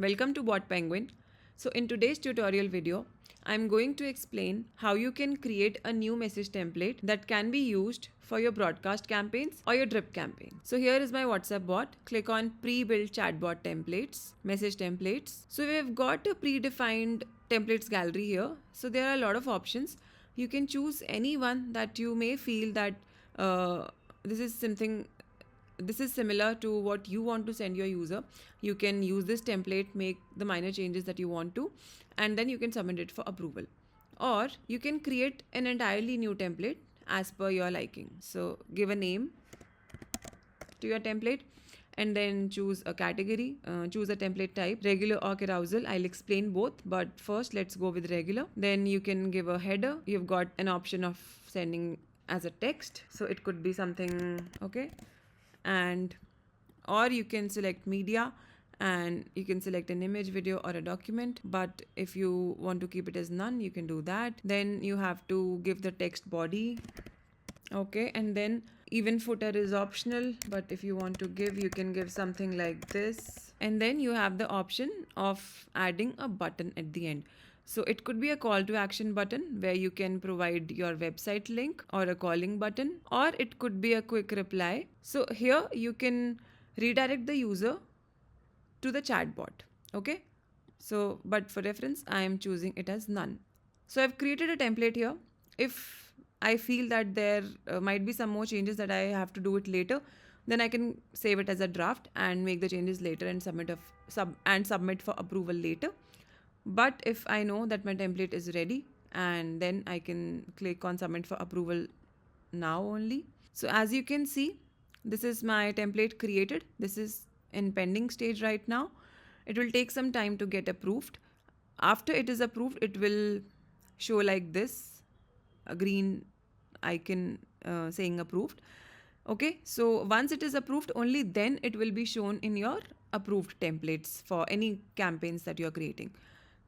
Welcome to BotPenguin. So in today's tutorial video, I'm going to explain how you can create a new message template that can be used for your broadcast campaigns or your drip campaign. So here is my WhatsApp bot. Click on pre-built chatbot templates, message templates. So we've got a predefined templates gallery here. So there are a lot of options. You can choose any one that you may feel that this is similar to what you want to send your user. You can use this template, make the minor changes that you want to, and then you can submit it for approval. Or you can create an entirely new template as per your liking. So give a name to your template and then choose a category, choose a template type, regular or carousel. I'll explain both, but first let's go with regular. Then you can give a header. You've got an option of sending as a text. So it could be something, okay. And or you can select media and you can select an image, video or a document, but if you want to keep it as none, you can do that. Then you have to give the text body, okay, and then even footer is optional, but if you want to give, you can give something like this. And then you have the option of adding a button at the end. So it could be a call to action button where you can provide your website link, or a calling button, or it could be a quick reply. So here you can redirect the user to the chatbot. Okay. So, but for reference, I am choosing it as none. So I've created a template here. If I feel that there might be some more changes that I have to do it later, then I can save it as a draft and make the changes later and submit for approval later. But if I know that my template is ready, and then I can click on submit for approval now only. So as you can see, this is my template created. This is in pending stage right now. It will take some time to get approved. After it is approved, it will show like this, a green icon saying approved. Okay, so once it is approved, only then it will be shown in your approved templates for any campaigns that you are creating.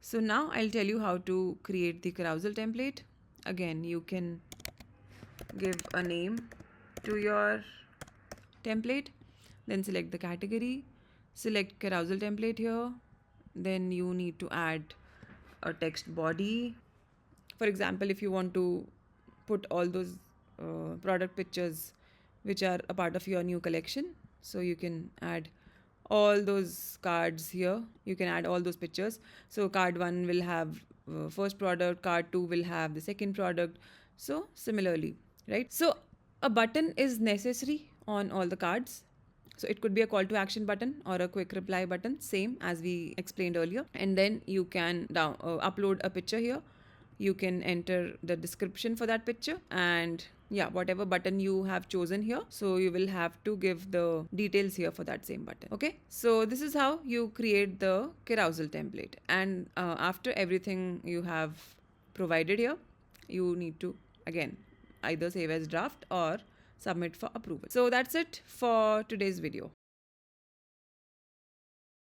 So now I'll tell you how to create the carousel template. Again, you can give a name to your template, then select the category, select carousel template here. Then you need to add a text body. For example, if you want to put all those product pictures which are a part of your new collection, so you can add all those cards here. You can add all those pictures. So card 1 will have first product, card 2 will have the second product. So similarly, right? So a button is necessary on all the cards. So it could be a call to action button or a quick reply button, same as we explained earlier. And then you can upload a picture here. You can enter the description for that picture, and yeah, whatever button you have chosen here, so you will have to give the details here for that same button. Okay, so this is how you create the carousel template. And after everything you have provided here, you need to again either save as draft or submit for approval. So that's it for today's video.